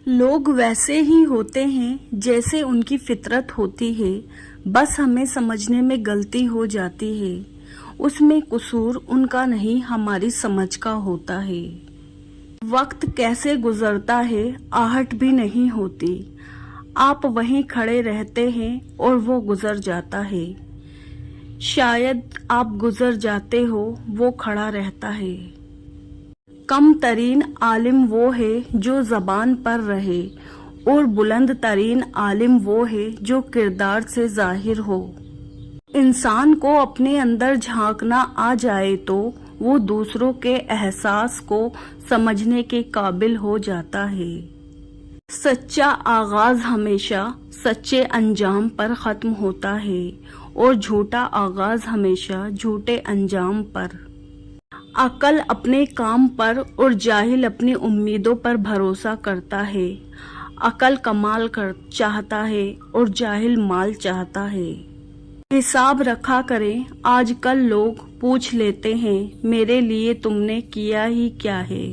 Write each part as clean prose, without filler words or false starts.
لوگ ویسے ہی ہوتے ہیں جیسے ان کی فطرت ہوتی ہے، بس ہمیں سمجھنے میں غلطی ہو جاتی ہے۔ اس میں قصور ان کا نہیں، ہماری سمجھ کا ہوتا ہے۔ وقت کیسے گزرتا ہے آہٹ بھی نہیں ہوتی، آپ وہیں کھڑے رہتے ہیں اور وہ گزر جاتا ہے۔ شاید آپ گزر جاتے ہو، وہ کھڑا رہتا ہے۔ کم ترین عالم وہ ہے جو زبان پر رہے، اور بلند ترین عالم وہ ہے جو کردار سے ظاہر ہو۔ انسان کو اپنے اندر جھانکنا آ جائے تو وہ دوسروں کے احساس کو سمجھنے کے قابل ہو جاتا ہے۔ سچا آغاز ہمیشہ سچے انجام پر ختم ہوتا ہے، اور جھوٹا آغاز ہمیشہ جھوٹے انجام پر۔ عقل اپنے کام پر اور جاہل اپنی امیدوں پر بھروسہ کرتا ہے۔ عقل کمال چاہتا ہے اور جاہل مال چاہتا ہے۔ حساب رکھا کریں، آج کل لوگ پوچھ لیتے ہیں میرے لیے تم نے کیا ہی کیا ہے۔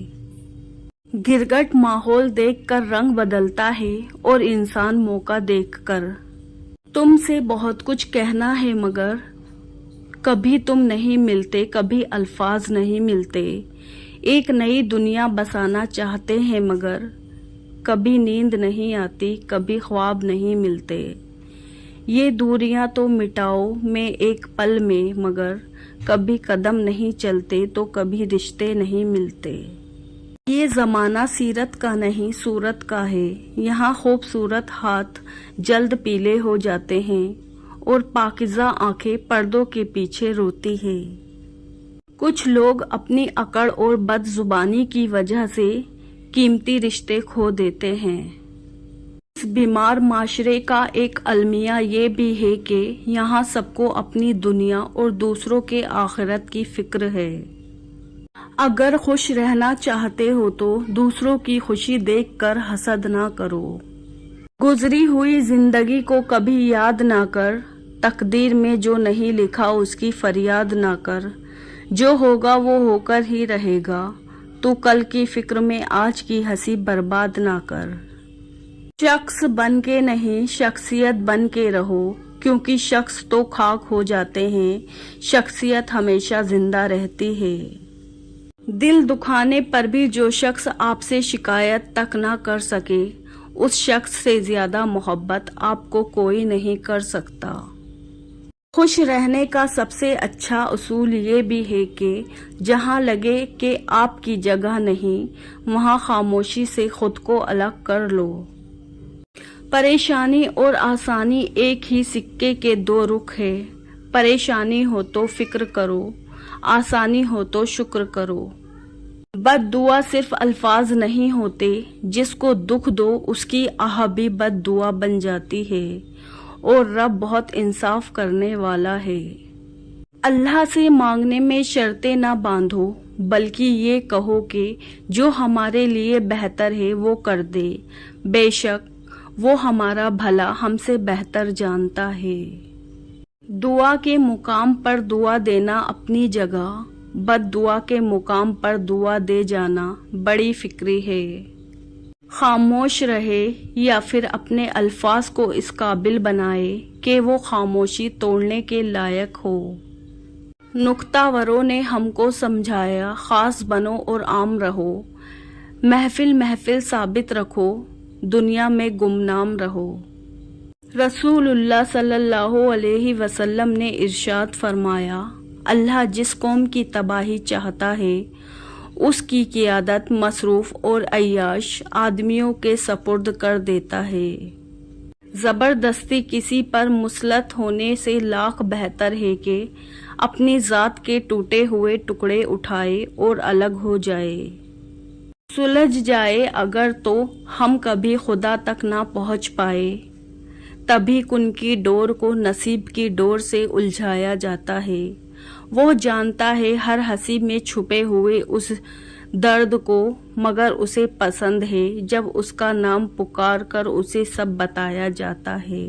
گرگٹ ماحول دیکھ کر رنگ بدلتا ہے اور انسان موقع دیکھ کر۔ تم سے بہت کچھ کہنا ہے مگر کبھی تم نہیں ملتے، کبھی الفاظ نہیں ملتے۔ ایک نئی دنیا بسانا چاہتے ہیں مگر کبھی نیند نہیں آتی، کبھی خواب نہیں ملتے۔ یہ دوریاں تو مٹاؤ میں ایک پل میں، مگر کبھی قدم نہیں چلتے تو کبھی رشتے نہیں ملتے۔ یہ زمانہ سیرت کا نہیں صورت کا ہے، یہاں خوبصورت ہاتھ جلد پیلے ہو جاتے ہیں اور پاکیزہ آنکھیں پردوں کے پیچھے روتی ہے۔ کچھ لوگ اپنی اکڑ اور بد زبانی کی وجہ سے قیمتی رشتے کھو دیتے ہیں۔ اس بیمار معاشرے کا ایک المیہ یہ بھی ہے کہ یہاں سب کو اپنی دنیا اور دوسروں کے آخرت کی فکر ہے۔ اگر خوش رہنا چاہتے ہو تو دوسروں کی خوشی دیکھ کر حسد نہ کرو۔ گزری ہوئی زندگی کو کبھی یاد نہ کر، تقدیر میں جو نہیں لکھا اس کی فریاد نہ کر۔ جو ہوگا وہ ہو کر ہی رہے گا، تو کل کی فکر میں آج کی ہنسی برباد نہ کر۔ شخص بن کے نہیں، شخصیت بن کے رہو، کیونکہ شخص تو خاک ہو جاتے ہیں، شخصیت ہمیشہ زندہ رہتی ہے۔ دل دکھانے پر بھی جو شخص آپ سے شکایت تک نہ کر سکے، اس شخص سے زیادہ محبت آپ کو کوئی نہیں کر سکتا۔ خوش رہنے کا سب سے اچھا اصول یہ بھی ہے کہ جہاں لگے کہ آپ کی جگہ نہیں، وہاں خاموشی سے خود کو الگ کر لو۔ پریشانی اور آسانی ایک ہی سکے کے دو رخ ہے۔ پریشانی ہو تو فکر کرو، آسانی ہو تو شکر کرو۔ بد دعا صرف الفاظ نہیں ہوتے، جس کو دکھ دو اس کی آہ بھی بد دعا بن جاتی ہے، اور رب بہت انصاف کرنے والا ہے۔ اللہ سے مانگنے میں شرطیں نہ باندھو، بلکہ یہ کہو کہ جو ہمارے لیے بہتر ہے وہ کر دے، بے شک وہ ہمارا بھلا ہم سے بہتر جانتا ہے۔ دعا کے مقام پر دعا دینا اپنی جگہ، بد دعا کے مقام پر دعا دے جانا بڑی فکری ہے۔ خاموش رہے یا پھر اپنے الفاظ کو اس قابل بنائے کہ وہ خاموشی توڑنے کے لائق ہو۔ نکتہ وروں نے ہم کو سمجھایا، خاص بنو اور عام رہو، محفل محفل ثابت رکھو، دنیا میں گمنام رہو۔ رسول اللہ صلی اللہ علیہ وسلم نے ارشاد فرمایا، اللہ جس قوم کی تباہی چاہتا ہے اس کی قیادت مصروف اور عیاش آدمیوں کے سپرد کر دیتا ہے۔ زبردستی کسی پر مسلط ہونے سے لاکھ بہتر ہے کہ اپنی ذات کے ٹوٹے ہوئے ٹکڑے اٹھائے اور الگ ہو جائے۔ سلجھ جائے اگر تو ہم کبھی خدا تک نہ پہنچ پائے، تبھی کن کی ڈور کو نصیب کی ڈور سے الجھایا جاتا ہے۔ وہ جانتا ہے ہر ہنسی میں چھپے ہوئے اس درد کو، مگر اسے پسند ہے جب اس کا نام پکار کر اسے سب بتایا جاتا ہے۔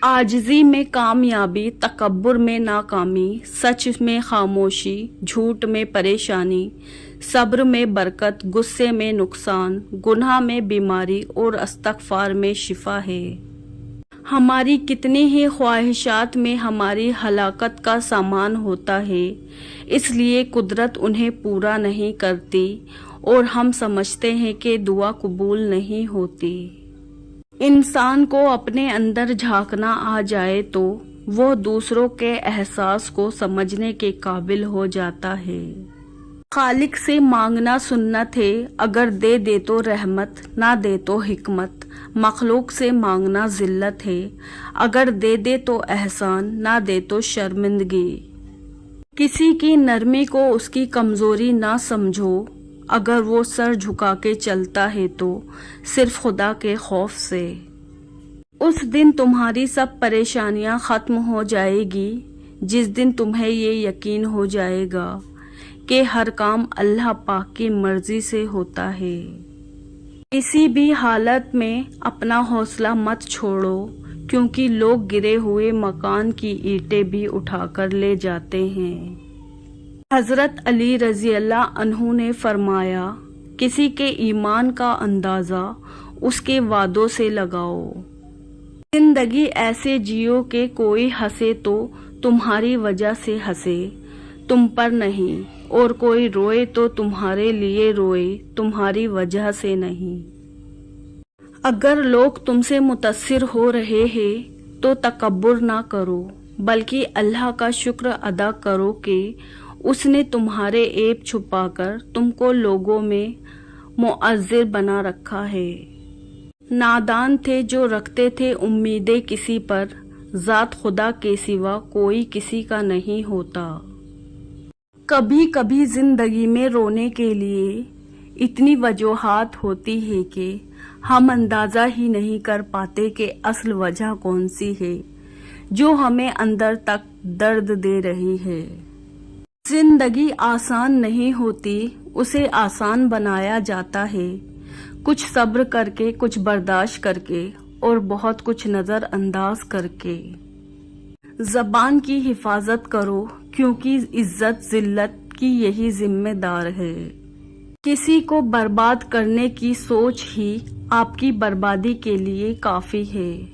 عاجزی میں کامیابی، تکبر میں ناکامی، سچ میں خاموشی، جھوٹ میں پریشانی، صبر میں برکت، غصے میں نقصان، گناہ میں بیماری اور استغفار میں شفا ہے۔ ہماری کتنی ہی خواہشات میں ہماری ہلاکت کا سامان ہوتا ہے، اس لیے قدرت انہیں پورا نہیں کرتی اور ہم سمجھتے ہیں کہ دعا قبول نہیں ہوتی۔ انسان کو اپنے اندر جھانکنا آ جائے تو وہ دوسروں کے احساس کو سمجھنے کے قابل ہو جاتا ہے۔ خالق سے مانگنا سنت ہے، اگر دے دے تو رحمت، نہ دے تو حکمت۔ مخلوق سے مانگنا ذلت ہے، اگر دے دے تو احسان، نہ دے تو شرمندگی۔ کسی کی نرمی کو اس کی کمزوری نہ سمجھو، اگر وہ سر جھکا کے چلتا ہے تو صرف خدا کے خوف سے۔ اس دن تمہاری سب پریشانیاں ختم ہو جائے گی جس دن تمہیں یہ یقین ہو جائے گا کہ ہر کام اللہ پاک کی مرضی سے ہوتا ہے۔ کسی بھی حالت میں اپنا حوصلہ مت چھوڑو، کیونکہ لوگ گرے ہوئے مکان کی اینٹیں بھی اٹھا کر لے جاتے ہیں۔ حضرت علی رضی اللہ عنہ نے فرمایا، کسی کے ایمان کا اندازہ اس کے وعدوں سے لگاؤ۔ زندگی ایسے جیو کہ کوئی ہنسے تو تمہاری وجہ سے ہنسے، تم پر نہیں، اور کوئی روئے تو تمہارے لیے روئے، تمہاری وجہ سے نہیں۔ اگر لوگ تم سے متاثر ہو رہے ہیں تو تکبر نہ کرو، بلکہ اللہ کا شکر ادا کرو کہ اس نے تمہارے عیب چھپا کر تم کو لوگوں میں معزز بنا رکھا ہے۔ نادان تھے جو رکھتے تھے امیدیں کسی پر، ذات خدا کے سوا کوئی کسی کا نہیں ہوتا۔ کبھی کبھی زندگی میں رونے کے لیے اتنی وجوہات ہوتی ہے کہ ہم اندازہ ہی نہیں کر پاتے کہ اصل وجہ کون سی ہے جو ہمیں اندر تک درد دے رہی ہے۔ زندگی آسان نہیں ہوتی، اسے آسان بنایا جاتا ہے، کچھ صبر کر کے، کچھ برداشت کر کے اور بہت کچھ نظر انداز کر کے۔ زبان کی حفاظت کرو، کیونکہ عزت ذلت کی یہی ذمہ دار ہے۔ کسی کو برباد کرنے کی سوچ ہی آپ کی بربادی کے لیے کافی ہے۔